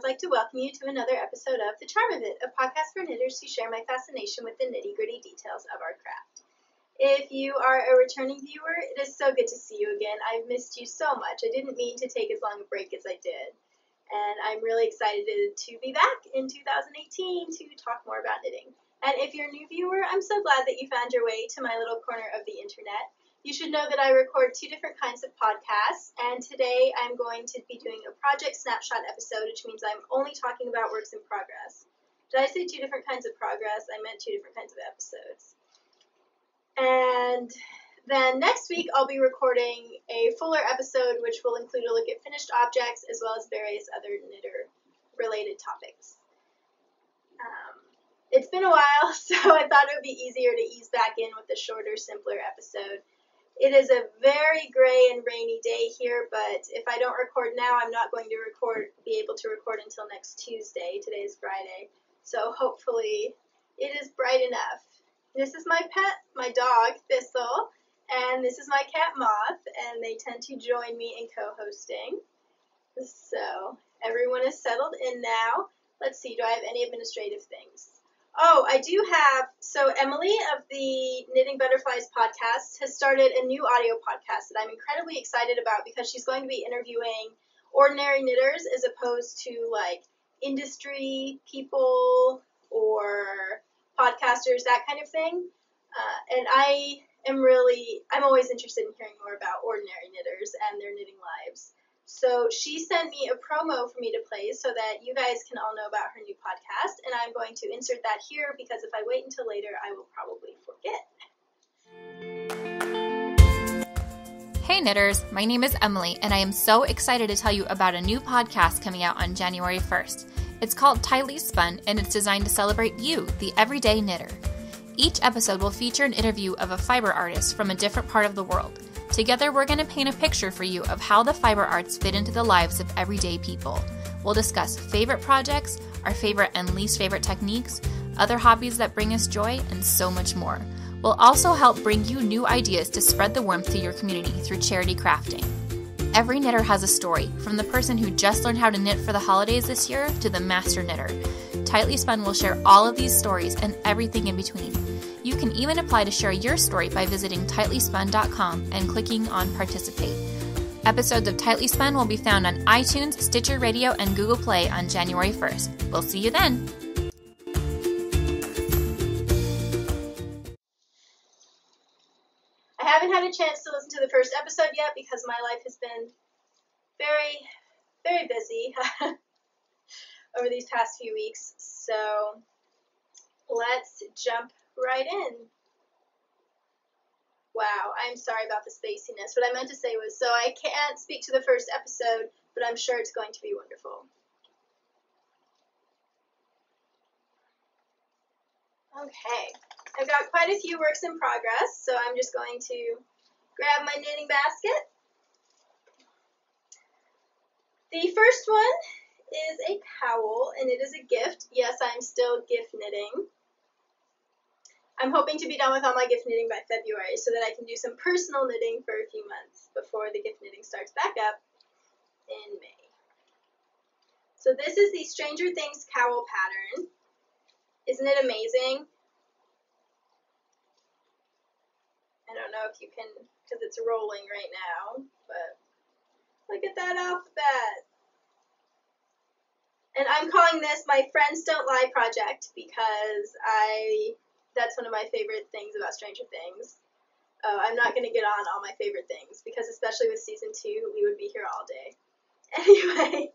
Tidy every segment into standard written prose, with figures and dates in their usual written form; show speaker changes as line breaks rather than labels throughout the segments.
like to welcome you to another episode of The Charm of It, a podcast for knitters who share my fascination with the nitty-gritty details of our craft. If you are a returning viewer, it is so good to see you again. I've missed you so much. I didn't mean to take as long a break as I did, and I'm really excited to be back in 2018 to talk more about knitting. And if you're a new viewer, I'm so glad that you found your way to my little corner of the internet. You should know that I record two different kinds of podcasts, and today I'm going to be doing a project snapshot episode, which means I'm only talking about works in progress. Did I say two different kinds of progress? I meant two different kinds of episodes. And then next week I'll be recording a fuller episode, which will include a look at finished objects as well as various other knitter-related topics. It's been a while, so I thought it would be easier to ease back in with a shorter, simpler episode. It is a very gray and rainy day here, but if I don't record now, I'm not going to be able to record until next Tuesday. Today is Friday, so hopefully it is bright enough. This is my pet, my dog, Thistle, and this is my cat, Moth, and they tend to join me in co-hosting. So everyone is settled in now. Let's see, do I have any administrative things? Oh, I do have, so Emily of the Knitting Butterflies podcast has started a new audio podcast that I'm incredibly excited about because she's going to be interviewing ordinary knitters as opposed to like industry people or podcasters, that kind of thing. And I'm always interested in hearing more about ordinary knitters and their knitting lives. So she sent me a promo for me to play so that you guys can all know about her new podcast, and I'm going to insert that here because if I wait until later, I will probably forget.
Hey knitters, my name is Emily, and I am so excited to tell you about a new podcast coming out on January 1st. It's called Tightly Spun, and it's designed to celebrate you, the everyday knitter. Each episode will feature an interview of a fiber artist from a different part of the world. Together, we're going to paint a picture for you of how the fiber arts fit into the lives of everyday people. We'll discuss favorite projects, our favorite and least favorite techniques, other hobbies that bring us joy, and so much more. We'll also help bring you new ideas to spread the warmth to your community through charity crafting. Every knitter has a story, from the person who just learned how to knit for the holidays this year to the master knitter. Tightly Spun will share all of these stories and everything in between. You can even apply to share your story by visiting tightlyspun.com and clicking on Participate. Episodes of Tightly Spun will be found on iTunes, Stitcher Radio, and Google Play on January 1st. We'll see you then!
I haven't had a chance to listen to the first episode yet because my life has been very, very busy over these past few weeks. So let's jump right in. Wow, I'm sorry about the spaciness. What I meant to say was, so I can't speak to the first episode, but I'm sure it's going to be wonderful. Okay, I've got quite a few works in progress, so I'm just going to grab my knitting basket. The first one is a cowl, and it is a gift. Yes, I'm still gift knitting. I'm hoping to be done with all my gift knitting by February so that I can do some personal knitting for a few months before the gift knitting starts back up in May. So this is the Stranger Things cowl pattern. Isn't it amazing? I don't know if you can, because it's rolling right now, but look at that alphabet. And I'm calling this my Friends Don't Lie project because that's one of my favorite things about Stranger Things. I'm not going to get on all my favorite things because especially with season 2, we would be here all day. Anyway,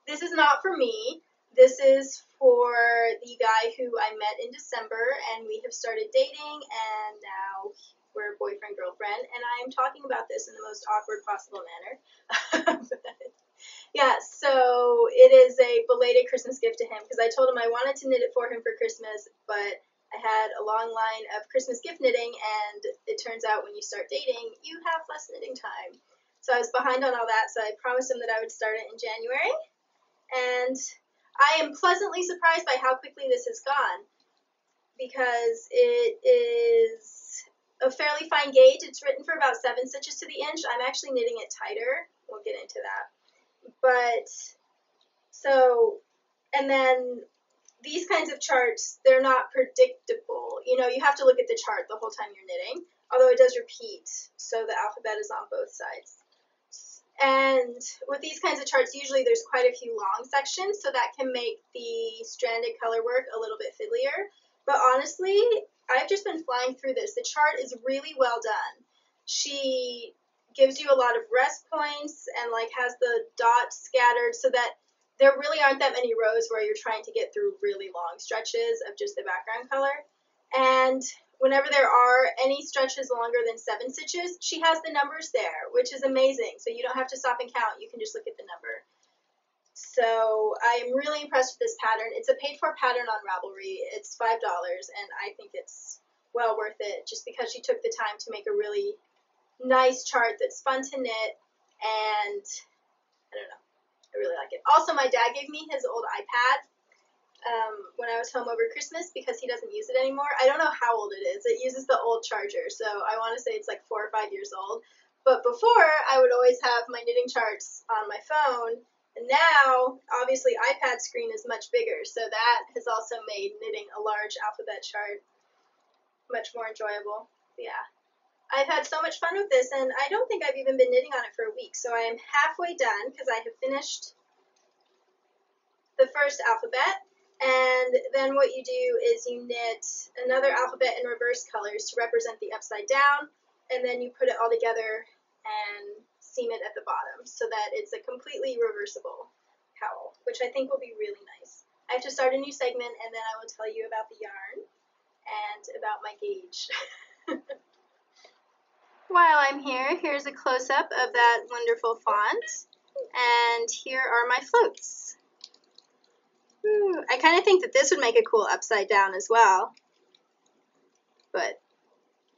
this is not for me. This is for the guy who I met in December, and we have started dating, and now we're boyfriend-girlfriend, and I am talking about this in the most awkward possible manner. Yeah, so it is a belated Christmas gift to him because I told him I wanted to knit it for him for Christmas, but I had a long line of Christmas gift knitting, and it turns out when you start dating, you have less knitting time. So I was behind on all that, so I promised him that I would start it in January, and I am pleasantly surprised by how quickly this has gone because it is a fairly fine gauge. It's written for about 7 stitches to the inch. I'm actually knitting it tighter. We'll get into that. But, so And then these kinds of charts, they're not predictable. You know, you have to look at the chart the whole time you're knitting, although it does repeat, so the alphabet is on both sides. And with these kinds of charts, usually there's quite a few long sections, so that can make the stranded color work a little bit fiddlier. But honestly, I've just been flying through this. The chart is really well done. She gives you a lot of rest points and like has the dots scattered so that there really aren't that many rows where you're trying to get through really long stretches of just the background color. And whenever there are any stretches longer than 7 stitches, she has the numbers there, which is amazing. So you don't have to stop and count. You can just look at the number. So I am really impressed with this pattern. It's a paid-for pattern on Ravelry. It's $5, and I think it's well worth it just because she took the time to make a really nice chart that's fun to knit, and I don't know. I really like it. Also, my dad gave me his old iPad when I was home over Christmas because he doesn't use it anymore. I don't know how old it is. It uses the old charger, so I want to say it's like 4 or 5 years old. But before, I would always have my knitting charts on my phone, and now, obviously, iPad screen is much bigger, so that has also made knitting a large alphabet chart much more enjoyable. Yeah. I've had so much fun with this, and I don't think I've even been knitting on it for a week, so I am halfway done because I have finished the first alphabet, and then what you do is you knit another alphabet in reverse colors to represent the upside down, and then you put it all together and seam it at the bottom so that it's a completely reversible cowl, which I think will be really nice. I have to start a new segment, and then I will tell you about the yarn and about my gauge. While I'm here, here's a close-up of that wonderful font, and here are my floats. Ooh, I kind of think that this would make a cool upside down as well, but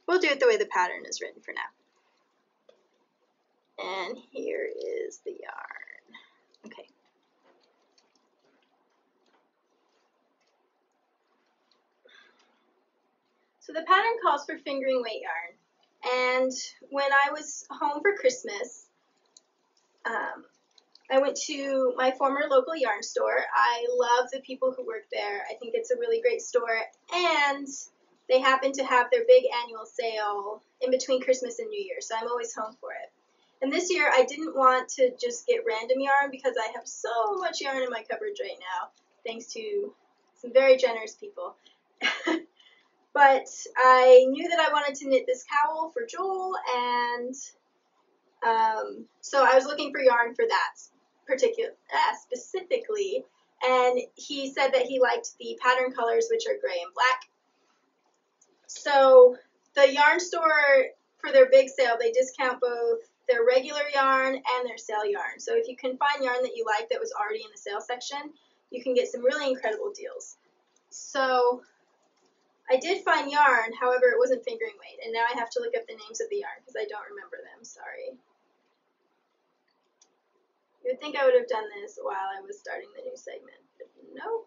we'll do it the way the pattern is written for now. And here is the yarn. Okay. So the pattern calls for fingering weight yarn. And when I was home for Christmas, I went to my former local yarn store. I love the people who work there. I think it's a really great store. And they happen to have their big annual sale in between Christmas and New Year, so I'm always home for it. And this year, I didn't want to just get random yarn because I have so much yarn in my cupboard right now, thanks to some very generous people. But I knew that I wanted to knit this cowl for Joel, and so I was looking for yarn for that specifically, and he said that he liked the pattern colors, which are gray and black. So the yarn store, for their big sale, they discount both their regular yarn and their sale yarn. So if you can find yarn that you like that was already in the sale section, you can get some really incredible deals. So I did find yarn, however, it wasn't fingering weight, and now I have to look up the names of the yarn because I don't remember them, sorry. You would think I would have done this while I was starting the new segment, but no.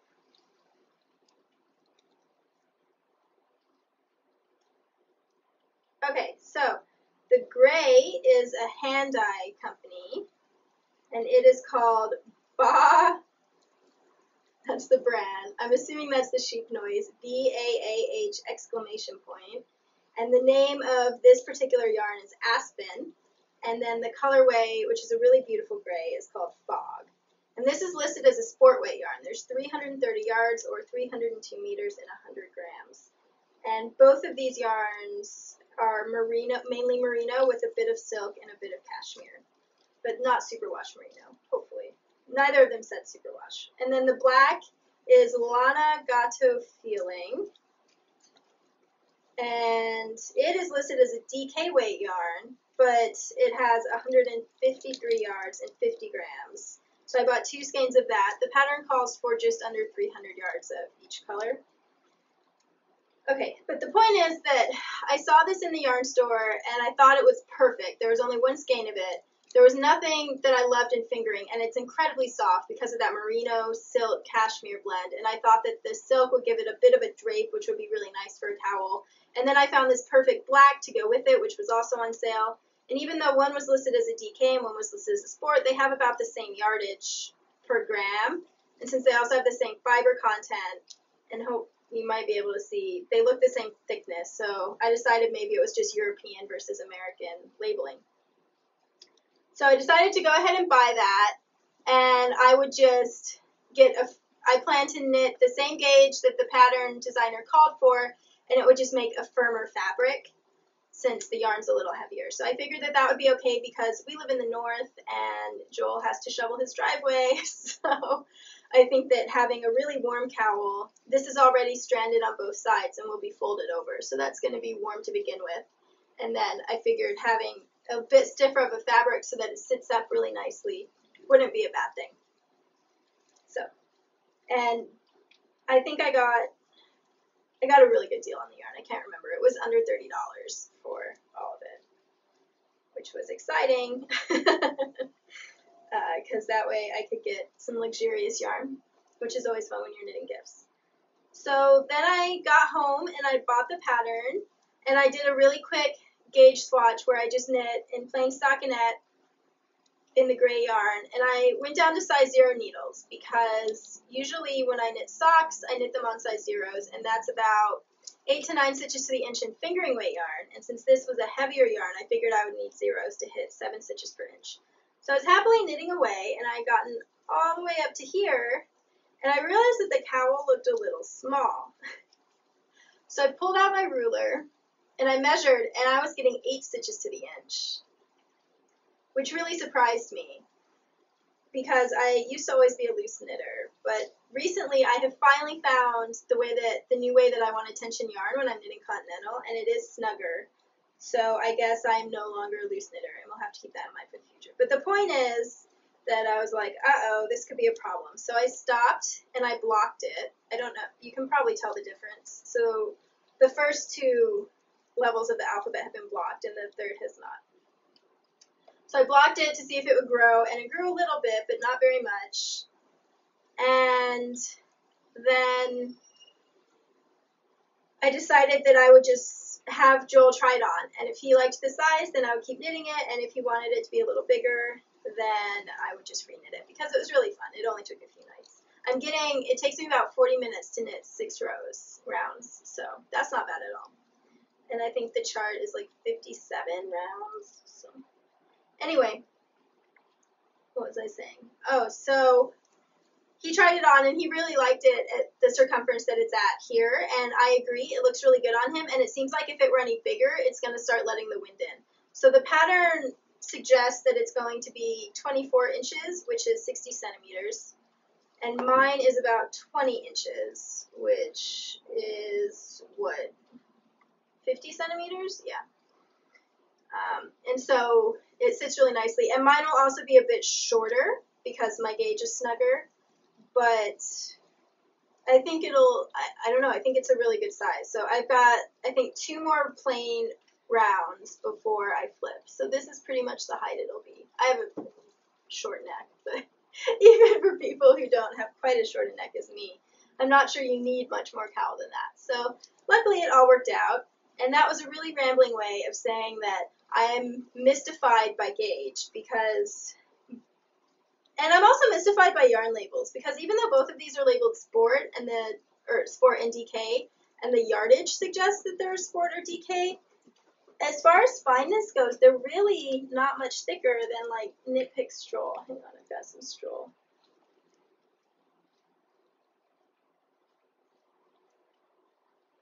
Okay, so the gray is a hand-dye company, and it is called Bott. That's the brand. I'm assuming that's the sheep noise, B-A-A-H exclamation point. And the name of this particular yarn is Aspen. And then the colorway, which is a really beautiful gray, is called Fog. And this is listed as a sport weight yarn. There's 330 yards or 302 meters and 100 grams. And both of these yarns are merino, mainly merino with a bit of silk and a bit of cashmere. But not superwash merino, hopefully. Neither of them said superwash. And then the black is Lana Gato Feeling. And it is listed as a DK weight yarn, but it has 153 yards and 50 grams. So I bought 2 skeins of that. The pattern calls for just under 300 yards of each color. Okay, but the point is that I saw this in the yarn store and I thought it was perfect. There was only 1 skein of it. There was nothing that I loved in fingering, and it's incredibly soft because of that merino silk cashmere blend, and I thought that the silk would give it a bit of a drape, which would be really nice for a cowl. And then I found this perfect black to go with it, which was also on sale. And even though one was listed as a DK and one was listed as a sport, they have about the same yardage per gram. And since they also have the same fiber content, and hope you might be able to see, they look the same thickness. So I decided maybe it was just European versus American labeling. So I decided to go ahead and buy that, and I would just I plan to knit the same gauge that the pattern designer called for, and it would just make a firmer fabric since the yarn's a little heavier. So I figured that that would be okay because we live in the north and Joel has to shovel his driveway. So I think that having a really warm cowl, this is already stranded on both sides and will be folded over. So that's going to be warm to begin with. And then I figured having a bit stiffer of a fabric so that it sits up really nicely wouldn't be a bad thing. So, and I think I got a really good deal on the yarn. I can't remember. It was under $30 for all of it, which was exciting because that way I could get some luxurious yarn, which is always fun when you're knitting gifts. So then I got home and I bought the pattern, and I did a really quick gauge swatch where I just knit in plain stockinette in the gray yarn, and I went down to size 0 needles because usually when I knit socks, I knit them on size 0s, and that's about 8 to 9 stitches to the inch in fingering weight yarn. And since this was a heavier yarn, I figured I would need 0s to hit 7 stitches per inch. So I was happily knitting away, and I had gotten all the way up to here, and I realized that the cowl looked a little small. So I pulled out my ruler, and I measured, and I was getting 8 stitches to the inch, which really surprised me because I used to always be a loose knitter, but recently I have finally found the new way that I want to tension yarn when I'm knitting continental, and it is snugger. So I guess I'm no longer a loose knitter, and we'll have to keep that in mind for the future. But the point is that I was like, uh-oh, this could be a problem. So I stopped and I blocked it. I don't know, you can probably tell the difference. So the first 2 levels of the alphabet have been blocked, and the third has not. So I blocked it to see if it would grow, and it grew a little bit, but not very much. And then I decided that I would just have Joel try it on, and if he liked the size, then I would keep knitting it, and if he wanted it to be a little bigger, then I would just re-knit it, because it was really fun. It only took a few nights. It takes me about 40 minutes to knit 6 rounds, so that's not bad at all. And I think the chart is like 57 rounds, so. Anyway, what was I saying? Oh, so he tried it on, and he really liked it at the circumference that it's at here, and I agree, it looks really good on him, and it seems like if it were any bigger, it's going to start letting the wind in. So the pattern suggests that it's going to be 24 inches, which is 60 centimeters, and mine is about 20 inches, which is, what, 50 centimeters? Yeah. And so it sits really nicely, and mine will also be a bit shorter because my gauge is snugger, but I think I don't know, I think it's a really good size. So I've got, I think, 2 more plain rounds before I flip. So this is pretty much the height it'll be. I have a short neck, but even for people who don't have quite as short a neck as me, I'm not sure you need much more cowl than that. So luckily it all worked out, and that was a really rambling way of saying that I am mystified by gauge because, and I'm also mystified by yarn labels because even though both of these are labeled sport sport and DK, and the yardage suggests that they're sport or DK, as far as fineness goes, they're really not much thicker than like Knit Pick Stroll. Hang on, I've got some Stroll.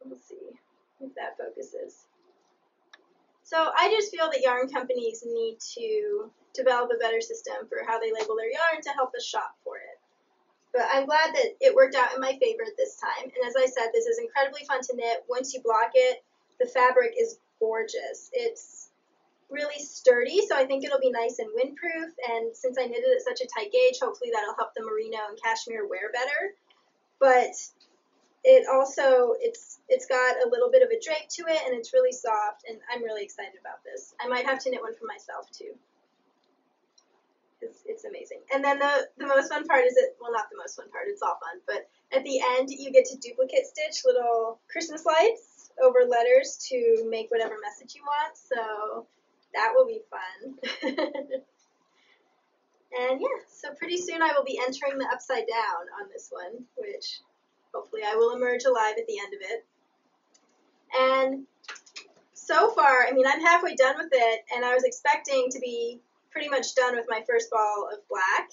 Let's see if that focuses. So I just feel that yarn companies need to develop a better system for how they label their yarn to help us shop for it. But I'm glad that it worked out in my favor this time. And as I said, this is incredibly fun to knit. Once you block it, the fabric is gorgeous. It's really sturdy, so I think it'll be nice and windproof. And since I knitted at such a tight gauge, hopefully that'll help the merino and cashmere wear better. But it also, it's got a little bit of a drape to it, and it's really soft, and I'm really excited about this. I might have to knit one for myself too. It's amazing. And then the most fun part is well, not the most fun part, it's all fun, but at the end you get to duplicate stitch little Christmas lights over letters to make whatever message you want, so that will be fun. And yeah, so pretty soon I will be entering the upside down on this one, which hopefully I will emerge alive at the end of it. And so far, I mean, I'm halfway done with it, and I was expecting to be pretty much done with my first ball of black,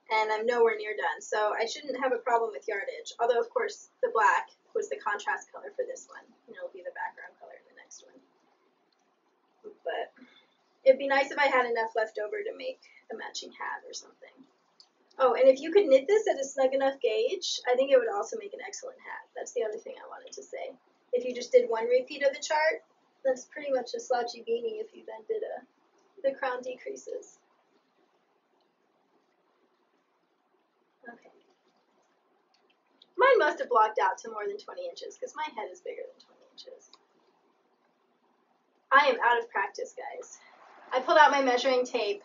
and I'm nowhere near done, so I shouldn't have a problem with yardage, although of course the black was the contrast color for this one, and it'll be the background color in the next one. But it'd be nice if I had enough left over to make a matching hat or something. Oh, and if you could knit this at a snug enough gauge, I think it would also make an excellent hat. That's the other thing I wanted to say. If you just did one repeat of the chart, that's pretty much a slouchy beanie if you then did the crown decreases. Okay. Mine must have blocked out to more than 20 inches because my head is bigger than 20 inches. I am out of practice, guys. I pulled out my measuring tape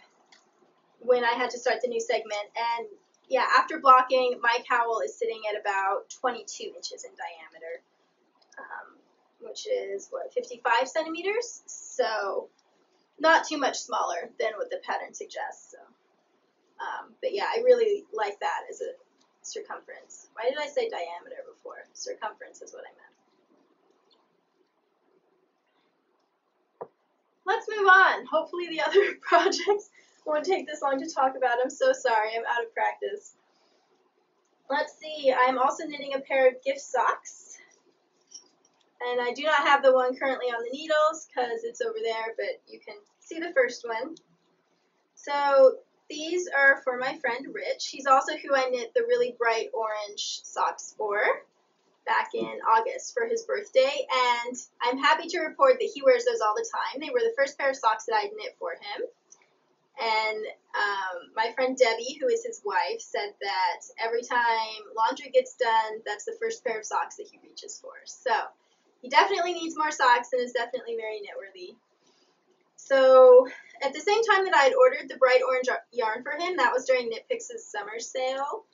when I had to start the new segment, and yeah, after blocking, my cowl is sitting at about 22 inches in diameter, which is, what, 55 centimeters? So not too much smaller than what the pattern suggests. So, but yeah, I really like that as a circumference. Why did I say diameter before? Circumference is what I meant. Let's move on. Hopefully the other projects won't take this long to talk about. I'm so sorry. I'm out of practice. Let's see. I'm also knitting a pair of gift socks. And I do not have the one currently on the needles because it's over there, but you can see the first one. So these are for my friend Rich. He's also who I knit the really bright orange socks for back in August for his birthday, and I'm happy to report that he wears those all the time. They were the first pair of socks that I had knit for him, and my friend Debbie, who is his wife, said that every time laundry gets done, that's the first pair of socks that he reaches for. So he definitely needs more socks and is definitely very knit-worthy. So at the same time that I had ordered the bright orange yarn for him, that was during Knit Picks' summer sale.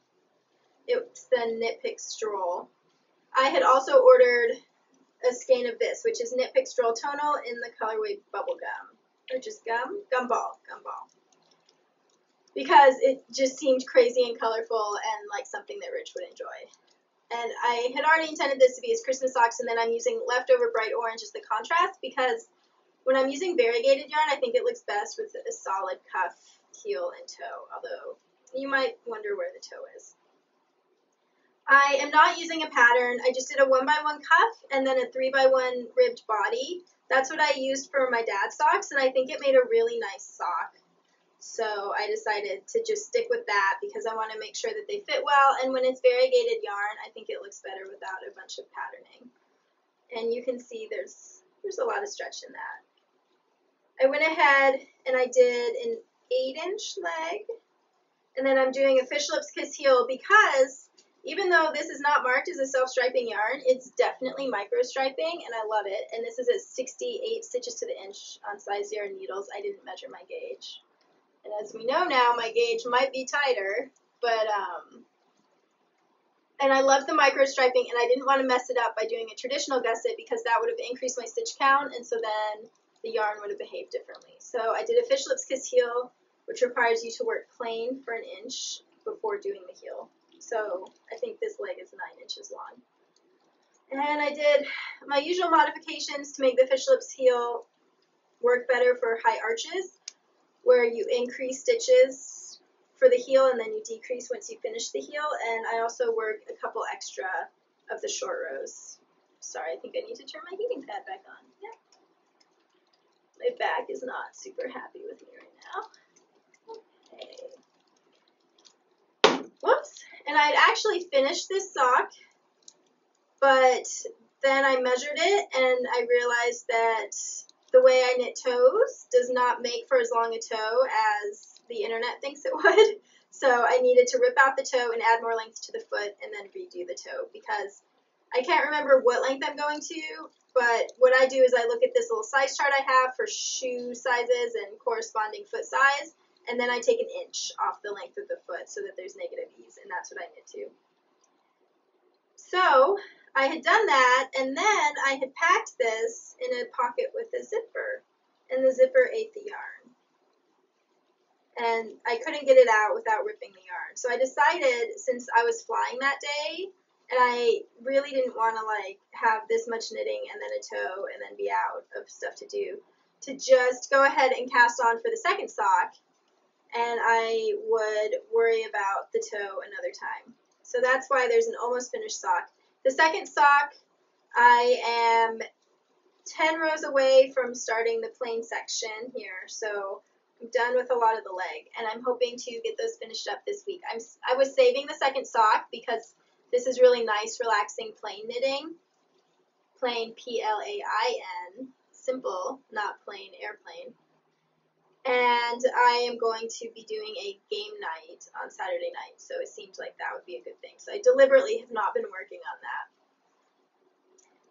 It's the Knit Picks Stroll. I had also ordered a skein of this, which is Knit Picks Stroll Tonal in the colorway Bubblegum. Or just Gumball. Because it just seemed crazy and colorful and like something that Rich would enjoy. And I had already intended this to be his Christmas socks, and then I'm using leftover bright orange as the contrast because when I'm using variegated yarn, I think it looks best with a solid cuff, heel, and toe, although you might wonder where the toe is. I am not using a pattern. I just did a 1x1 cuff and then a 3x1 ribbed body. That's what I used for my dad's socks, and I think it made a really nice sock. So I decided to just stick with that because I want to make sure that they fit well, and when it's variegated yarn, I think it looks better without a bunch of patterning. And you can see there's a lot of stretch in that. I went ahead and I did an 8-inch leg, and then I'm doing a fish lips kiss heel because even though this is not marked as a self-striping yarn, it's definitely micro-striping, and I love it. And this is at 68 stitches to the inch on size 0 needles. I didn't measure my gauge. And as we know now, my gauge might be tighter, but, and I love the micro-striping, and I didn't want to mess it up by doing a traditional gusset because that would have increased my stitch count, and so then the yarn would have behaved differently. So I did a fish lips kiss heel, which requires you to work plain for 1 inch before doing the heel. So I think this leg is 9 inches long. And I did my usual modifications to make the fish lips heel work better for high arches, where you increase stitches for the heel and then you decrease once you finish the heel. And I also work a couple extra of the short rows. Sorry, I think I need to turn my heating pad back on. Yeah. My back is not super happy with me right now. Okay. Whoops. And I had actually finished this sock, but then I measured it and I realized that the way I knit toes does not make for as long a toe as the internet thinks it would. So I needed to rip out the toe and add more length to the foot and then redo the toe because I can't remember what length I'm going to, but what I do is I look at this little size chart I have for shoe sizes and corresponding foot size, and then I take 1 inch off the length of the foot so that there's negative ease, and that's what I knit to. So I had done that, and then I had packed this in a pocket with a zipper, and the zipper ate the yarn. and I couldn't get it out without ripping the yarn. So I decided, since I was flying that day, and I really didn't want to like have this much knitting and then a toe and then be out of stuff to do, to just go ahead and cast on for the second sock, and I would worry about the toe another time. So that's why there's an almost finished sock. The second sock, I am 10 rows away from starting the plain section here, so I'm done with a lot of the leg, and I'm hoping to get those finished up this week. I was saving the second sock because this is really nice, relaxing, plain knitting. Plain, P-L-A-I-N, simple, not plain airplane. And I am going to be doing a game night on Saturday night, so it seems like that would be a good thing. So I deliberately have not been working on that.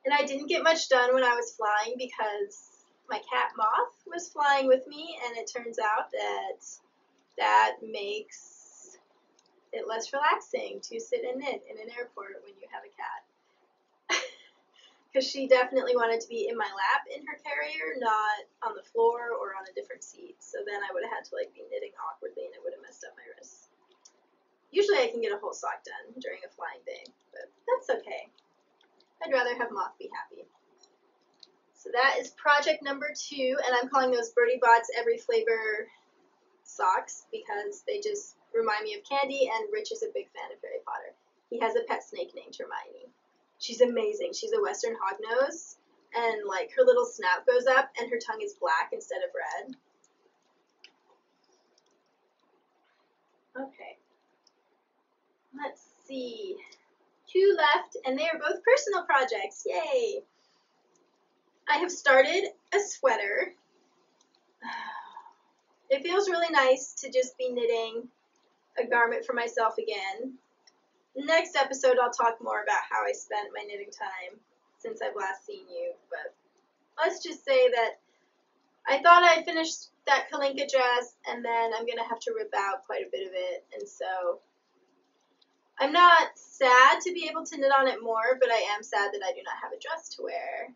And I didn't get much done when I was flying because my cat Moth was flying with me, and it turns out that that makes it less relaxing to sit and knit in an airport when you have a cat. Because she definitely wanted to be in my lap in her carrier, not on the floor or on a different seat. So then I would have had to like be knitting awkwardly, and it would have messed up my wrists. Usually I can get a whole sock done during a flying day, but that's okay. I'd rather have Moth be happy. So that is project number 2, and I'm calling those Bertie Bott's Every Flavor socks because they just remind me of candy, and Rich is a big fan of Harry Potter. He has a pet snake named Hermione. She's amazing. She's a Western hognose, and like her little snout goes up and her tongue is black instead of red. Okay. Let's see. 2 left, and they are both personal projects. Yay! I have started a sweater. It feels really nice to just be knitting a garment for myself again. Next episode, I'll talk more about how I spent my knitting time since I've last seen you, but let's just say that I thought I'd finished that Kalinka dress, and then I'm going to have to rip out quite a bit of it, and so I'm not sad to be able to knit on it more, but I am sad that I do not have a dress to wear,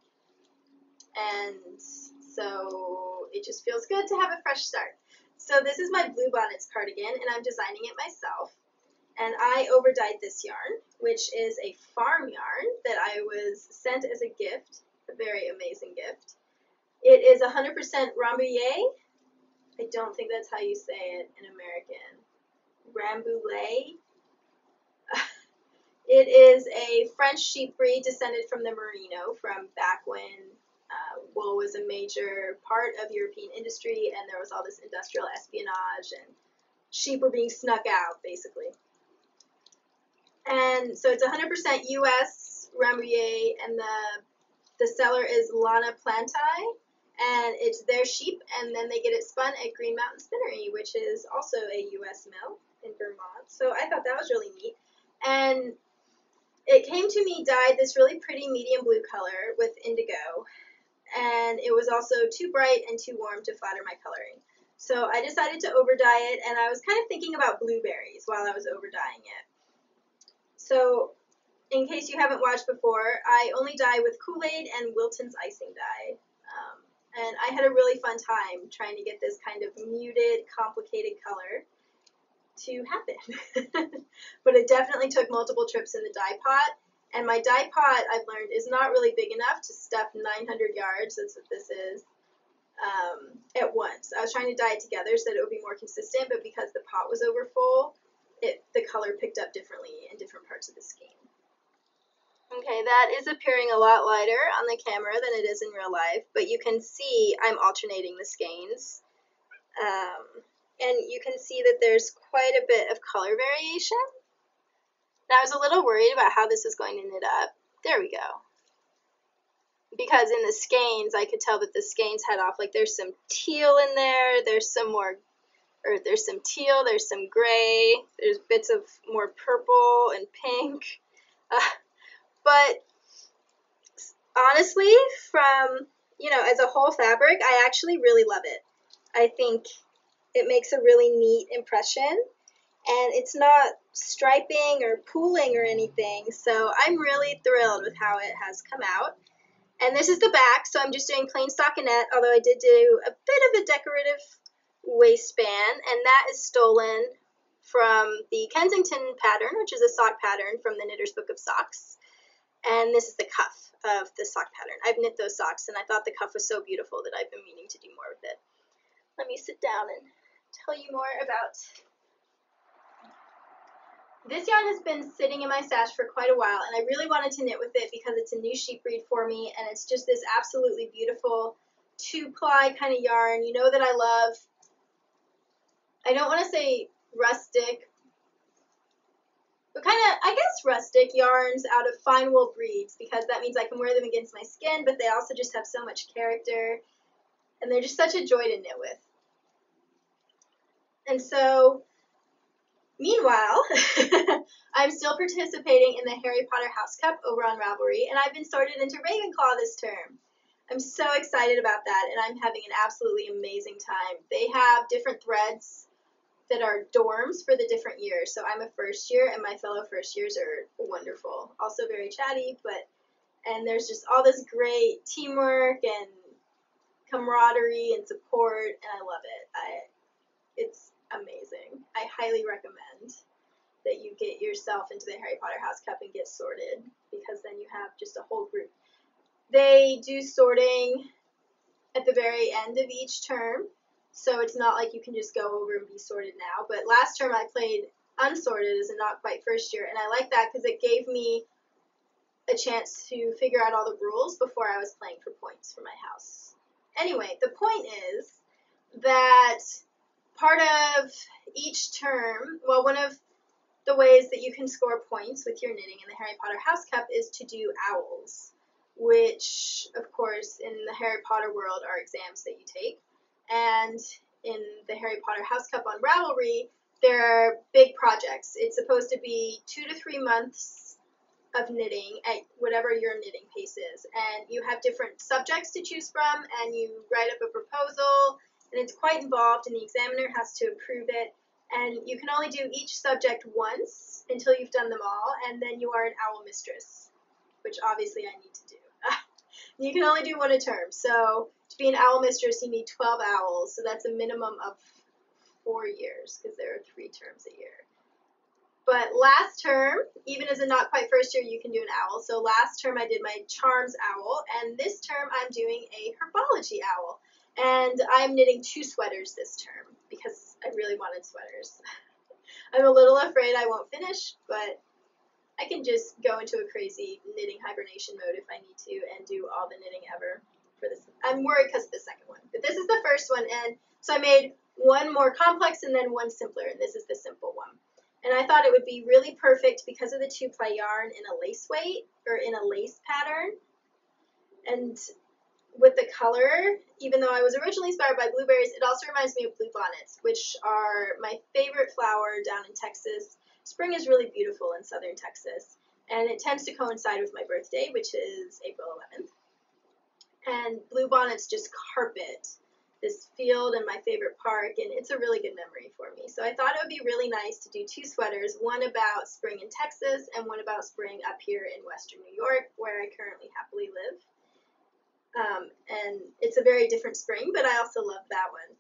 and so it just feels good to have a fresh start. So this is my Bluebonnets cardigan, and I'm designing it myself. And I over-dyed this yarn, which is a farm yarn that I was sent as a gift, a very amazing gift. It is 100% Rambouillet. I don't think that's how you say it in American. Rambouillet. It is a French sheep breed descended from the Merino from back when wool was a major part of European industry, and there was all this industrial espionage, and sheep were being snuck out, basically. And so it's 100% U.S. Rambouillet, and the seller is Lana Plantai, and it's their sheep, and then they get it spun at Green Mountain Spinnery, which is also a U.S. mill in Vermont. So I thought that was really neat. And it came to me dyed this really pretty medium blue color with indigo, and it was also too bright and too warm to flatter my coloring. So I decided to over-dye it, and I was kind of thinking about blueberries while I was over-dyeing it. So, in case you haven't watched before, I only dye with Kool-Aid and Wilton's icing dye. And I had a really fun time trying to get this kind of muted, complicated color to happen. But it definitely took multiple trips in the dye pot. And my dye pot, I've learned, is not really big enough to stuff 900 yards, that's what this is, at once. I was trying to dye it together so that it would be more consistent, but because the pot was over full, the color picked up differently in different parts of the skein. Okay, that is appearing a lot lighter on the camera than it is in real life, but you can see I'm alternating the skeins. And you can see that there's quite a bit of color variation. Now, I was a little worried about how this is going to knit up. There we go. Because in the skeins, I could tell that the skeins head off. Like, there's some teal in there, there's some more, or there's some teal, there's some gray, there's bits of more purple and pink. But honestly, from, as a whole fabric, I actually really love it. I think it makes a really neat impression, and it's not striping or pooling or anything, so I'm really thrilled with how it has come out. And this is the back, so I'm just doing plain stockinette, although I did do a bit of a decorative waistband, and that is stolen from the Kensington pattern, which is a sock pattern from the Knitter's Book of Socks. And this is the cuff of the sock pattern. I've knit those socks, and I thought the cuff was so beautiful that I've been meaning to do more with it. Let me sit down and tell you more about. This yarn has been sitting in my stash for quite a while, and I really wanted to knit with it because it's a new sheep breed for me, and it's just this absolutely beautiful 2-ply kind of yarn. You know that I love, I don't want to say rustic, but kind of, I guess, rustic yarns out of fine wool breeds, because that means I can wear them against my skin, but they also just have so much character, and they're just such a joy to knit with. And so, meanwhile, I'm still participating in the Harry Potter House Cup over on Ravelry, and I've been sorted into Ravenclaw this term. I'm so excited about that, and I'm having an absolutely amazing time. They have different threads that are dorms for the different years. So I'm a first year, and my fellow first years are wonderful. Also very chatty, and there's just all this great teamwork and camaraderie and support, and I love it. It's amazing. I highly recommend that you get yourself into the Harry Potter House Cup and get sorted, because then you have just a whole group. They do sorting at the very end of each term, so it's not like you can just go over and be sorted now. But last term I played unsorted as a not quite first year, and I like that because it gave me a chance to figure out all the rules before I was playing for points for my house. Anyway, the point is that part of each term, well, one of the ways that you can score points with your knitting in the Harry Potter House Cup is to do owls, which, of course, in the Harry Potter world are exams that you take. And in the Harry Potter House Cup on Ravelry, there are big projects. It's supposed to be 2 to 3 months of knitting at whatever your knitting pace is. And you have different subjects to choose from, and you write up a proposal, and it's quite involved, and the examiner has to approve it. And you can only do each subject once until you've done them all, and then you are an owl mistress, which obviously I need to do. You can only do one a term, so to be an owl mistress, you need 12 owls, so that's a minimum of 4 years, because there are 3 terms a year. But last term, even as a not quite first year, you can do an owl. So last term I did my charms owl, and this term I'm doing a herbology owl. And I'm knitting 2 sweaters this term, because I really wanted sweaters. I'm a little afraid I won't finish, but I can just go into a crazy knitting hibernation mode if I need to and do all the knitting ever for this. I'm worried because of the second one, but this is the first one, and so I made one more complex and then one simpler, and this is the simple one. And I thought it would be really perfect because of the 2-ply yarn in a lace weight, or in a lace pattern. And with the color, even though I was originally inspired by blueberries, it also reminds me of bluebonnets, which are my favorite flower down in Texas. Spring is really beautiful in southern Texas, and it tends to coincide with my birthday, which is April 11th. And bluebonnets just carpet this field in my favorite park, and it's a really good memory for me. So I thought it would be really nice to do 2 sweaters, one about spring in Texas and one about spring up here in western New York, where I currently happily live. And it's a very different spring, but I also love that one.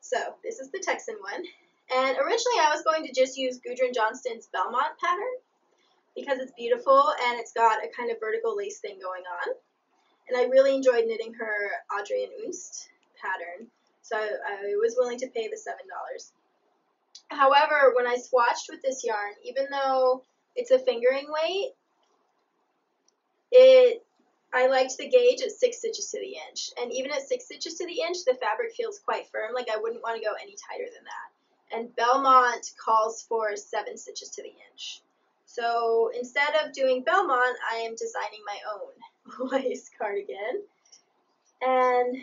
So this is the Texan one. And originally I was going to just use Gudrun Johnston's Belmont pattern because it's beautiful and it's got a kind of vertical lace thing going on. And I really enjoyed knitting her Audrey and Unst pattern, so I was willing to pay the $7. However, when I swatched with this yarn, even though it's a fingering weight, I liked the gauge at 6 stitches to the inch. And even at 6 stitches to the inch, the fabric feels quite firm. Like I wouldn't want to go any tighter than that. And Belmont calls for 7 stitches to the inch. So instead of doing Belmont, I am designing my own lace cardigan. And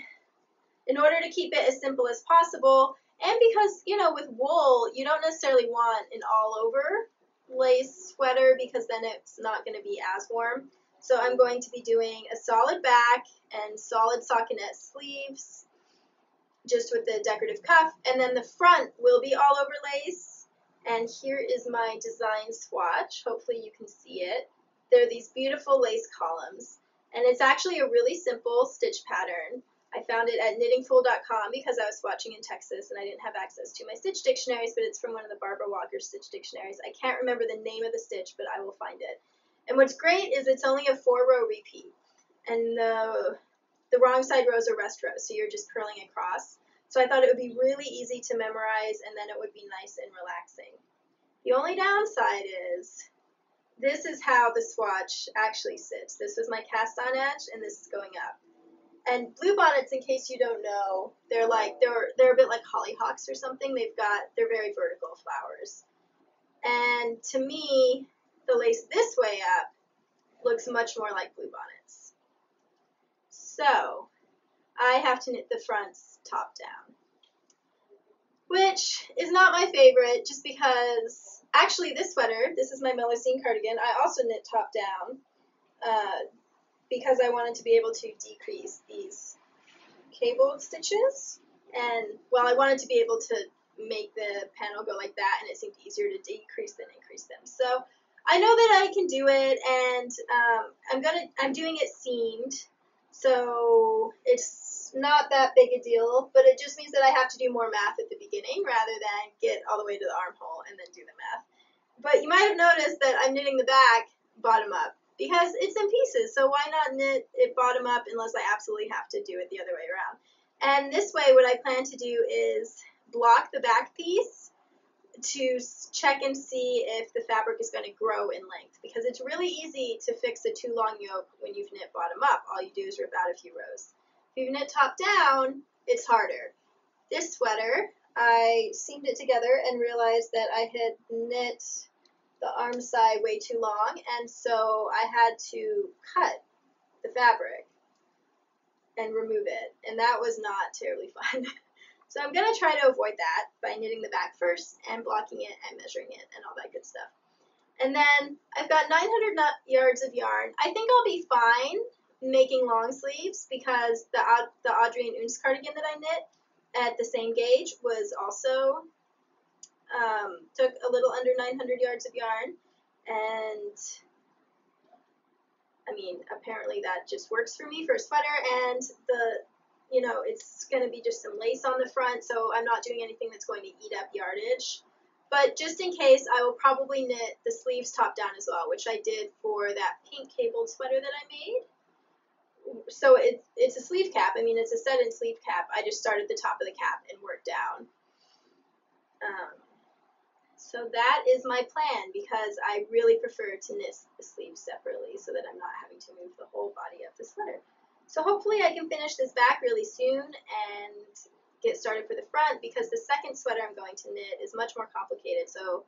in order to keep it as simple as possible, and because, you know, with wool, you don't necessarily want an all-over lace sweater because then it's not going to be as warm. So I'm going to be doing a solid back and solid stockinette sleeves, just with the decorative cuff, and then the front will be all over lace. And here is my design swatch. Hopefully you can see it. There are these beautiful lace columns, and it's actually a really simple stitch pattern. I found it at knittingfool.com because I was watching in Texas and I didn't have access to my stitch dictionaries, but it's from one of the Barbara Walker stitch dictionaries. I can't remember the name of the stitch, but I will find it. And what's great is it's only a 4-row repeat, and the wrong side rows are rest rows, so you're just purling across. So I thought it would be really easy to memorize, and then it would be nice and relaxing. The only downside is this is how the swatch actually sits. This is my cast on edge, and this is going up. And bluebonnets, in case you don't know, they're a bit like hollyhocks or something. They're very vertical flowers. And to me, the lace this way up looks much more like bluebonnets. So I have to knit the fronts top down, which is not my favorite, just because actually this sweater, this is my Melosine cardigan, I also knit top down. Because I wanted to be able to decrease these cabled stitches, and well, I wanted to be able to make the panel go like that, and it seemed easier to decrease than increase them. So I know that I can do it, and I'm doing it seamed, so it's not that big a deal, but it just means that I have to do more math at the beginning rather than get all the way to the armhole and then do the math. But you might have noticed that I'm knitting the back bottom up, because it's in pieces, so why not knit it bottom up unless I absolutely have to do it the other way around. And this way, what I plan to do is block the back piece to check and see if the fabric is going to grow in length, because it's really easy to fix a too long yoke when you've knit bottom up. All you do is rip out a few rows. If you've knit top down, it's harder. This sweater, I seamed it together and realized that I had knit the arm side way too long, and so I had to cut the fabric and remove it, and that was not terribly fun. So I'm going to try to avoid that by knitting the back first and blocking it and measuring it and all that good stuff. And then I've got 900 yards of yarn. I think I'll be fine making long sleeves, because the Audrey and Unz cardigan that I knit at the same gauge was also took a little under 900 yards of yarn, and I mean, apparently that just works for me for a sweater, and it's going to be just some lace on the front, so I'm not doing anything that's going to eat up yardage. But just in case, I will probably knit the sleeves top down as well, which I did for that pink cabled sweater that I made. So it's a sleeve cap. I mean, it's a set-in sleeve cap. I just started the top of the cap and worked down. So that is my plan, because I really prefer to knit the sleeves separately so that I'm not having to move the whole body of the sweater. So hopefully I can finish this back really soon and get started for the front, because the second sweater I'm going to knit is much more complicated, so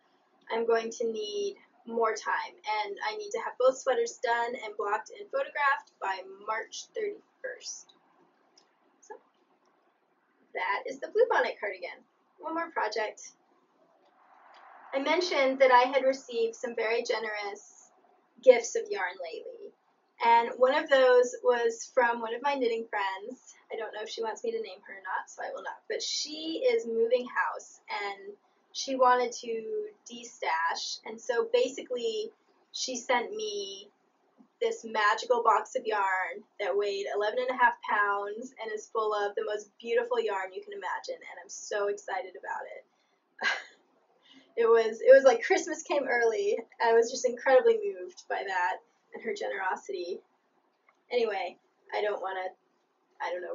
I'm going to need more time, and I need to have both sweaters done and blocked and photographed by March 31st. So that is the Bluebonnet cardigan. One more project. I mentioned that I had received some very generous gifts of yarn lately, and one of those was from one of my knitting friends. I don't know if she wants me to name her or not, so I will not, but she is moving house, and she wanted to de-stash, and so basically she sent me this magical box of yarn that weighed 11.5 pounds and is full of the most beautiful yarn you can imagine, and I'm so excited about it. It was like Christmas came early. I was just incredibly moved by that and her generosity. Anyway, I don't want to,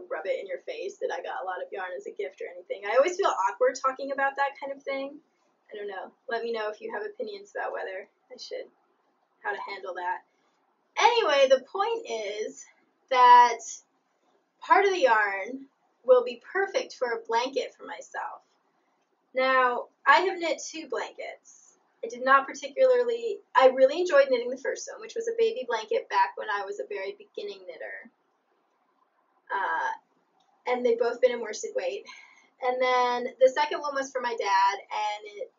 rub it in your face that I got a lot of yarn as a gift or anything. I always feel awkward talking about that kind of thing. I don't know. Let me know if you have opinions about whether how to handle that. Anyway, the point is that part of the yarn will be perfect for a blanket for myself. Now, I have knit 2 blankets. I really enjoyed knitting the first one, which was a baby blanket back when I was a very beginning knitter. And they've both been in worsted weight. And then the second one was for my dad, and it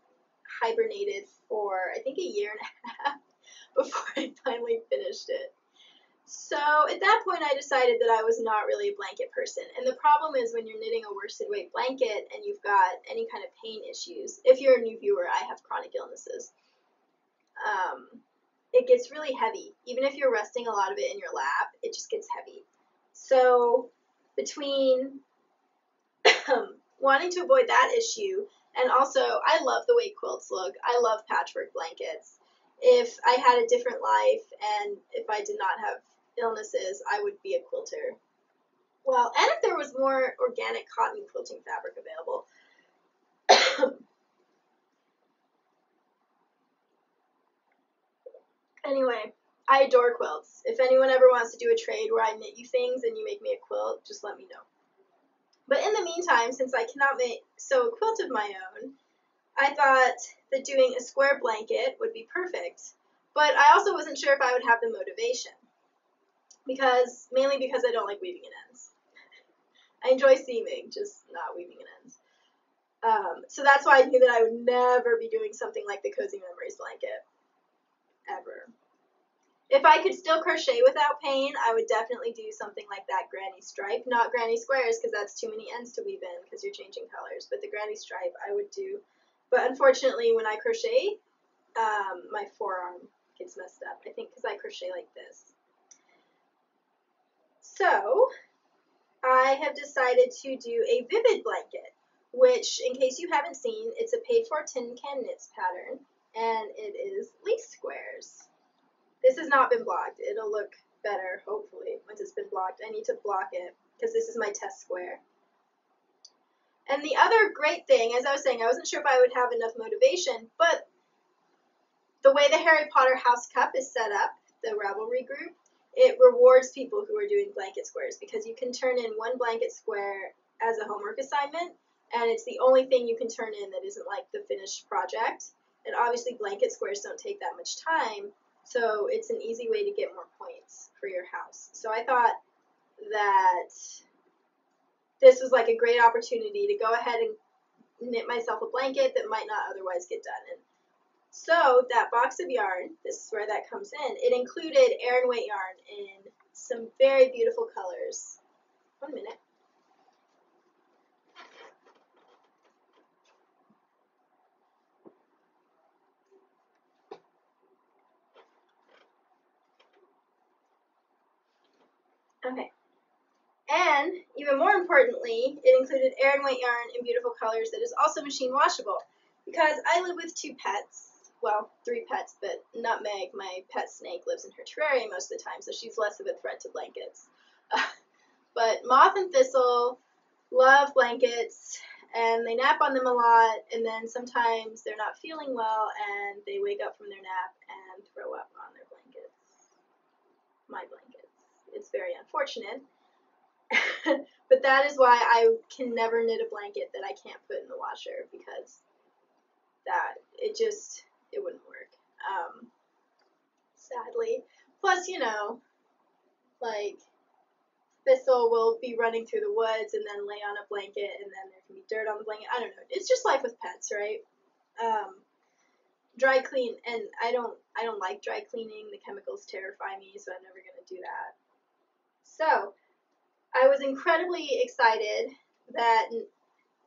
hibernated for, I think, a year and a half before I finally finished it. So at that point, I decided that I was not really a blanket person. And the problem is when you're knitting a worsted weight blanket and you've got any kind of pain issues. If you're a new viewer, I have chronic illnesses. It gets really heavy. Even if you're resting a lot of it in your lap, it just gets heavy. So between wanting to avoid that issue, and also I love the way quilts look. I love patchwork blankets. If I had a different life and if I did not have illnesses, I would be a quilter. Well, and if there was more organic cotton quilting fabric available. Anyway, I adore quilts. If anyone ever wants to do a trade where I knit you things and you make me a quilt, just let me know. But in the meantime, since I cannot sew a quilt of my own, I thought that doing a square blanket would be perfect. But I also wasn't sure if I would have the motivation, mainly because I don't like weaving in ends. I enjoy seaming, just not weaving in ends. So that's why I knew that I would never be doing something like the Cozy Memories blanket, ever. If I could still crochet without pain, I would definitely do something like that granny stripe. Not granny squares, because that's too many ends to weave in, because you're changing colors. But the granny stripe I would do. But unfortunately, when I crochet, my forearm gets messed up. I think because I crochet like this. So I have decided to do a vivid blanket, which, in case you haven't seen, it's a paid-for tin can knits pattern, and it is lace squares. This has not been blocked. It'll look better, hopefully, once it's been blocked. I need to block it, because this is my test square. And the other great thing, as I was saying, I wasn't sure if I would have enough motivation, but the way the Harry Potter House Cup is set up, the Ravelry group, it rewards people who are doing blanket squares, because you can turn in one blanket square as a homework assignment, and it's the only thing you can turn in that isn't like the finished project. And obviously blanket squares don't take that much time, so it's an easy way to get more points for your house. So I thought that this was like a great opportunity to go ahead and knit myself a blanket that might not otherwise get done. And so that box of yarn, this is where that comes in, it included Aran weight yarn in some very beautiful colors. 1 minute. Okay. And even more importantly, it included Aran weight yarn in beautiful colors that is also machine washable. Because I live with 2 pets, well, 3 pets, but Nutmeg, my pet snake, lives in her terrarium most of the time, so she's less of a threat to blankets. But Moth and Thistle love blankets, and they nap on them a lot, and then sometimes they're not feeling well, and they wake up from their nap and throw up on their blankets. My blankets. It's very unfortunate. But that is why I can never knit a blanket that I can't put in the washer, because it wouldn't work, sadly. Plus, you know, like, Thistle will be running through the woods and then lay on a blanket, and then there can be dirt on the blanket. I don't know. It's just life with pets, right? Dry clean, and I don't like dry cleaning. The chemicals terrify me, so I'm never going to do that. So I was incredibly excited that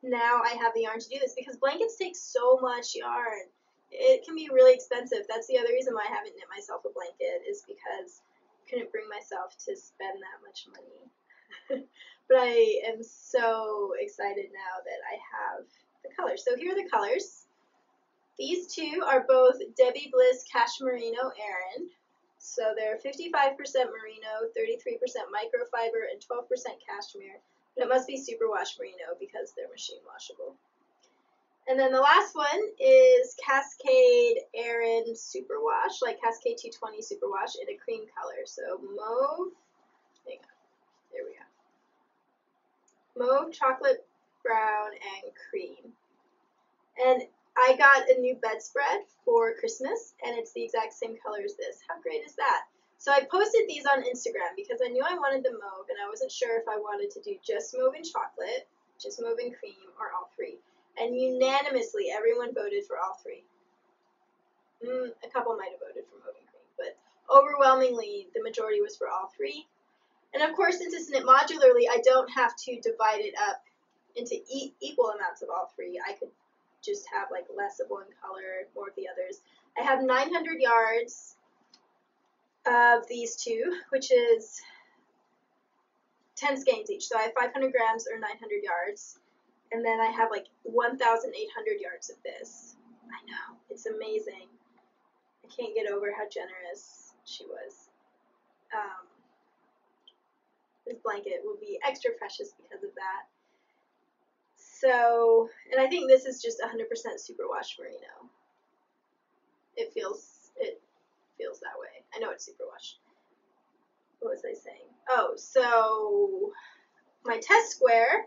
now I have the yarn to do this, because blankets take so much yarn. It can be really expensive. That's the other reason why I haven't knit myself a blanket, is because I couldn't bring myself to spend that much money. But I am so excited now that I have the colors. So here are the colors. These 2 are both Debbie Bliss Cashmerino Aran. So they're 55% merino, 33% microfiber, and 12% cashmere. But it must be superwash merino because they're machine washable. And then the last one is Cascade Aran Superwash, like Cascade 220 Superwash in a cream color. So mauve, hang on, there we go. Mauve, chocolate brown, and cream. And I got a new bedspread for Christmas, and it's the exact same color as this. How great is that? So I posted these on Instagram because I knew I wanted the mauve, and I wasn't sure if I wanted to do just mauve and chocolate, just mauve and cream, or all 3. And unanimously, everyone voted for all 3. A couple might have voted for mauve and cream, but overwhelmingly, the majority was for all 3. And of course, since it's knit modularly, I don't have to divide it up into equal amounts of all 3. I could just have like less of one color, more of the others. I have 900 yards of these 2, which is 10 skeins each. So I have 500 grams or 900 yards. And then I have like 1,800 yards of this. I know, it's amazing. I can't get over how generous she was. This blanket will be extra precious because of that. So, and I think this is just 100% superwash merino. It feels that way. I know it's superwash. What was I saying? Oh, so my test square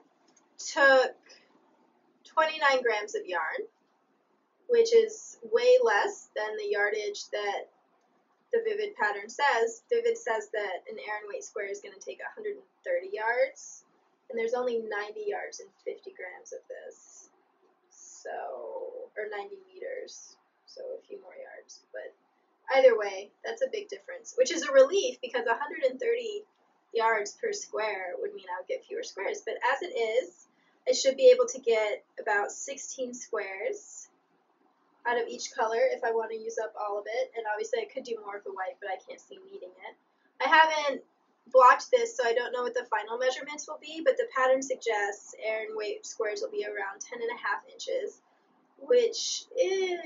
took 29 grams of yarn, which is way less than the yardage that the Vivid pattern says. Vivid says that an Aran weight square is going to take 130 yards, and there's only 90 yards and 50 grams of this, so, or 90 meters, so a few more yards, but either way, that's a big difference, which is a relief because 130 yards per square would mean I would get fewer squares, but as it is, I should be able to get about 16 squares out of each color if I want to use up all of it, and obviously I could do more of the white, but I can't see needing it. I haven't blocked this, so I don't know what the final measurements will be, but the pattern suggests Aran weight squares will be around 10.5 inches, which is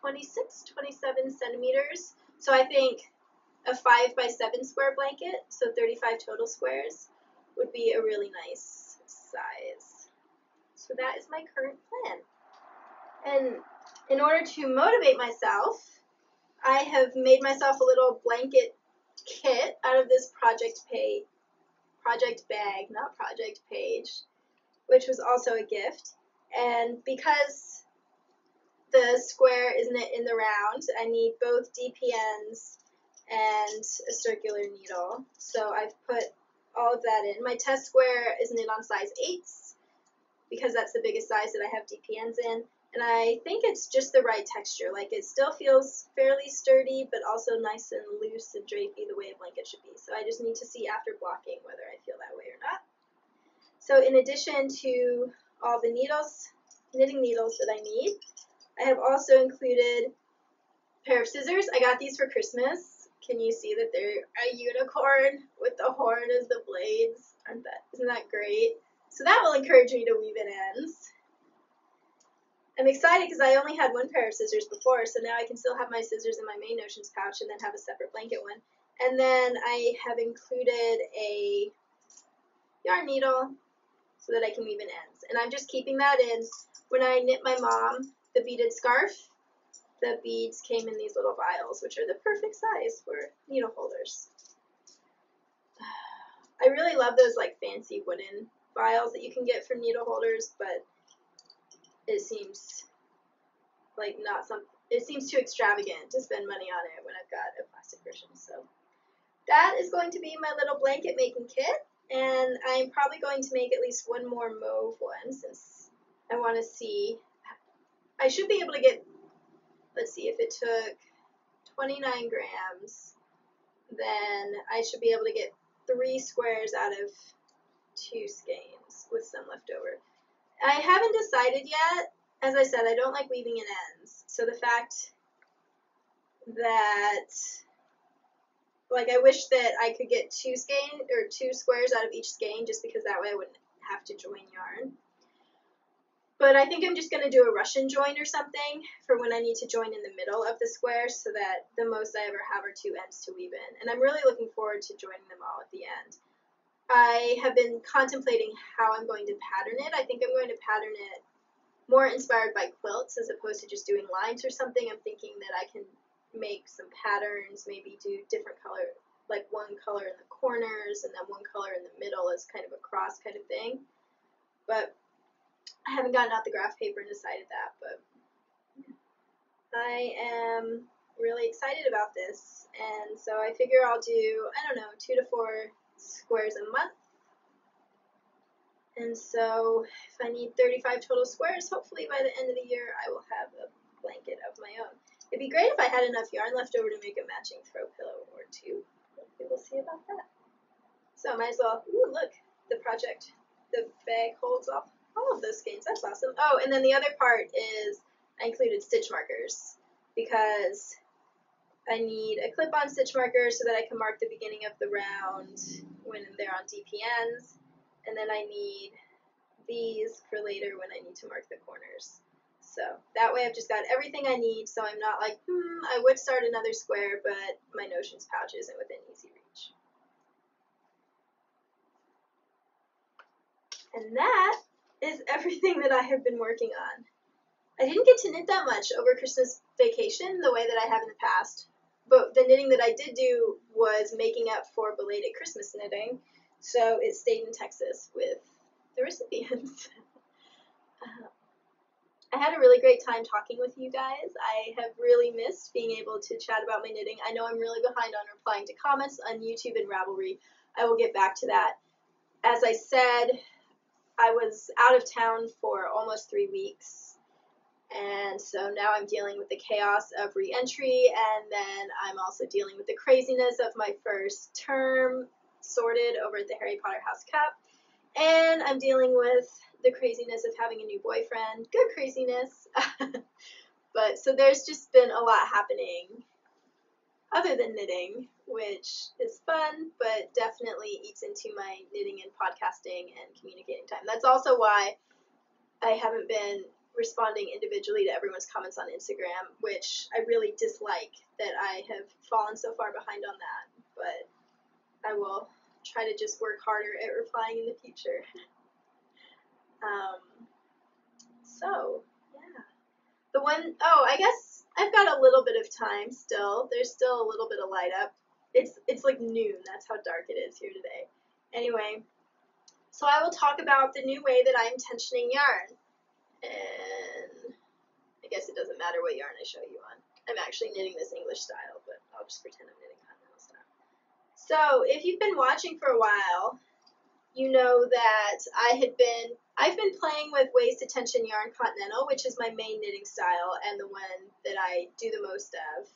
26, 27 centimeters. So I think a 5 by 7 square blanket, so 35 total squares, would be a really nice size. So that is my current plan. And in order to motivate myself, I have made myself a little blanket kit out of this project bag, not project page, which was also a gift. And because the square isn't in the round, I need both DPNs and a circular needle. So I've put all of that in. My test square is knit on size 8s because that's the biggest size that I have DPNs in. And I think it's just the right texture. Like, it still feels fairly sturdy, but also nice and loose and drapey the way a blanket should be. So I just need to see after blocking whether I feel that way or not. So in addition to all the needles, knitting needles that I need, I have also included a pair of scissors. I got these for Christmas. Can you see that they're a unicorn with the horn as the blades? Isn't that great? So that will encourage me to weave in ends. I'm excited because I only had one pair of scissors before, so now I can still have my scissors in my main notions pouch and then have a separate blanket one. And then I have included a yarn needle so that I can weave in ends. And I'm just keeping that in. When I knit my mom the beaded scarf, the beads came in these little vials, which are the perfect size for needle holders. I really love those like fancy wooden vials that you can get for needle holders, but it seems like it seems too extravagant to spend money on it when I've got a plastic version. So that is going to be my little blanket making kit, and I'm probably going to make at least one more mauve one since I want to see. I should be able to get, let's see, if it took 29 grams, then I should be able to get 3 squares out of 2 skeins with some left over. I haven't decided yet. As I said, I don't like weaving in ends. So the fact that, like, I wish that I could get 2 squares out of each skein, just because that way I wouldn't have to join yarn. But I think I'm just going to do a Russian join or something for when I need to join in the middle of the square, so that the most I ever have are 2 ends to weave in. And I'm really looking forward to joining them all at the end. I have been contemplating how I'm going to pattern it. I think I'm going to pattern it more inspired by quilts as opposed to just doing lines or something. I'm thinking that I can make some patterns, maybe do different color, like one color in the corners and then one color in the middle as kind of a cross kind of thing. But I haven't gotten out the graph paper and decided that, but I am really excited about this. And so I figure I'll do, I don't know, 2 to 4 squares a month. And so if I need 35 total squares, hopefully by the end of the year I will have a blanket of my own. It'd be great if I had enough yarn left over to make a matching throw pillow or 2. We will see about that. So I might as well, ooh, look, the bag holds all of those skeins. That's awesome. Oh, and then the other part is I included stitch markers because I need a clip-on stitch marker so that I can mark the beginning of the round when they're on DPNs. And then I need these for later when I need to mark the corners. So that way I've just got everything I need, so I'm not like, I would start another square, but my notions pouch isn't within easy reach. And that is everything that I have been working on. I didn't get to knit that much over Christmas vacation the way that I have in the past, but the knitting that I did do was making up for belated Christmas knitting, so it stayed in Texas with the recipients. I had a really great time talking with you guys. I have really missed being able to chat about my knitting. I know I'm really behind on replying to comments on YouTube and Ravelry. I will get back to that. As I said, I was out of town for almost 3 weeks, and so now I'm dealing with the chaos of re-entry, and then I'm also dealing with the craziness of my first term sorted over at the Harry Potter House Cup, and I'm dealing with the craziness of having a new boyfriend. Good craziness. But so there's just been a lot happening other than knitting, which is fun, but definitely eats into my knitting and podcasting and communicating time. That's also why I haven't been responding individually to everyone's comments on Instagram, which I really dislike that I have fallen so far behind on that, but I will try to just work harder at replying in the future. So, yeah. I guess I've got a little bit of time still. There's still a little bit of light up. It's like noon. That's how dark it is here today. Anyway, so I will talk about the new way that I'm tensioning yarn. And I guess it doesn't matter what yarn I show you on. I'm actually knitting this English style, but I'll just pretend I'm knitting continental style. So, if you've been watching for a while, you know that I've been playing with ways to tension yarn continental, which is my main knitting style and the one that I do the most of,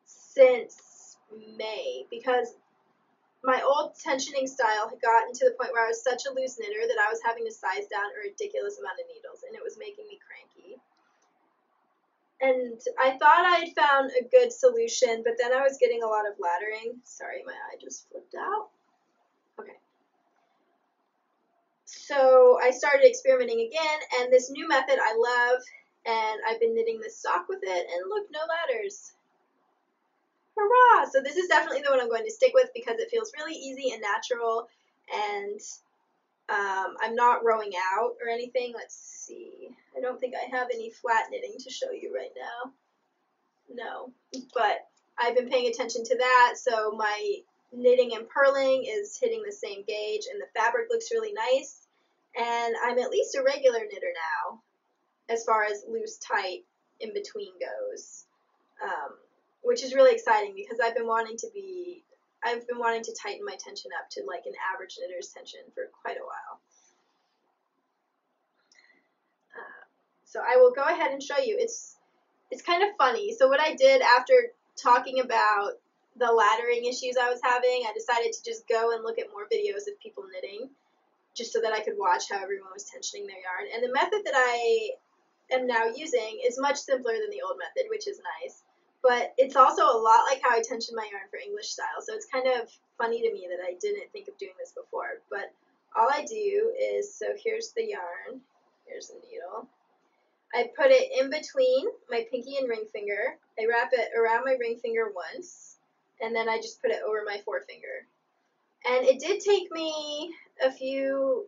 since May, because my old tensioning style had gotten to the point where I was such a loose knitter that I was having to size down a ridiculous amount of needles, and it was making me cranky. And I thought I'd found a good solution, but then I was getting a lot of laddering. Sorry, my eye just flipped out. Okay. So I started experimenting again, and this new method I love, and I've been knitting this sock with it, and look, no ladders. Hurrah! So this is definitely the one I'm going to stick with because it feels really easy and natural, and I'm not rowing out or anything. Let's see. I don't think I have any flat knitting to show you right now. No, but I've been paying attention to that, so my knitting and purling is hitting the same gauge, and the fabric looks really nice, and I'm at least a regular knitter now as far as loose tight in between goes, which is really exciting because I've been wanting to tighten my tension up to like an average knitter's tension for quite a while. So I will go ahead and show you. It's kind of funny. So what I did after talking about the laddering issues I was having, I decided to just go and look at more videos of people knitting, just so that I could watch how everyone was tensioning their yarn. And the method that I am now using is much simpler than the old method, which is nice. But it's also a lot like how I tension my yarn for English style. So it's kind of funny to me that I didn't think of doing this before. But all I do is, so here's the yarn, here's the needle. I put it in between my pinky and ring finger. I wrap it around my ring finger once, and then I just put it over my forefinger. And it did take me a few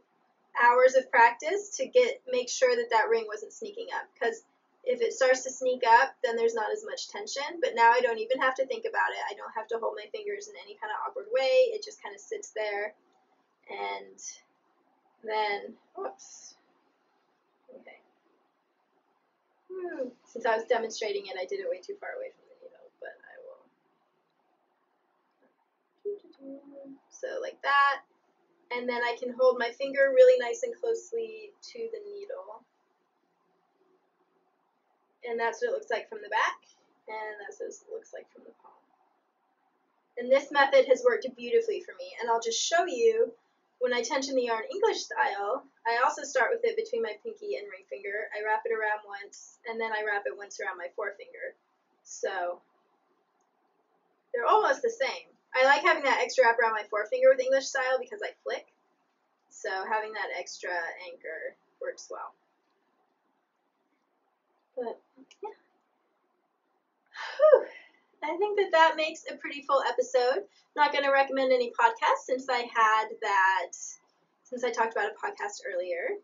hours of practice to make sure that that ring wasn't sneaking up, because if it starts to sneak up, then there's not as much tension. But now I don't even have to think about it. I don't have to hold my fingers in any kind of awkward way. It just kind of sits there. And then, whoops. Okay. Since I was demonstrating it, I did it way too far away from the needle, but I will. So like that. And then I can hold my finger really nice and closely to the needle. And that's what it looks like from the back, and that's what it looks like from the palm. And this method has worked beautifully for me, and I'll just show you when I tension the yarn English style. I also start with it between my pinky and ring finger. I wrap it around once, and then I wrap it once around my forefinger. So They're almost the same. I like having that extra wrap around my forefinger with English style because I flick. So having that extra anchor works well. But, yeah. Whew. I think that makes a pretty full episode. Not going to recommend any podcasts since I talked about a podcast earlier.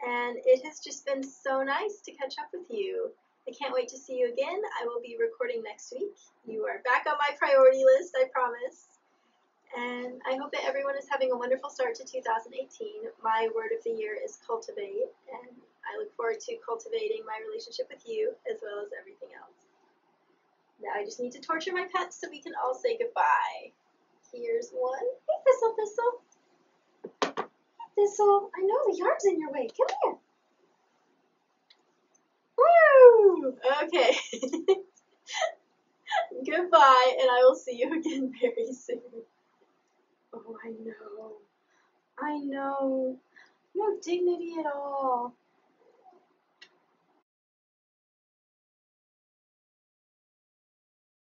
And it has just been so nice to catch up with you. I can't wait to see you again. I will be recording next week. You are back on my priority list, I promise. And I hope that everyone is having a wonderful start to 2018. My word of the year is cultivate, and I look forward to cultivating my relationship with you as well as everything else. Now I just need to torture my pets so we can all say goodbye. Here's one. Hey, Thistle, Thistle. Hey, Thistle. I know the yard's in your way. Come here. Woo! Okay. Goodbye, and I will see you again very soon. Oh, I know. No dignity at all.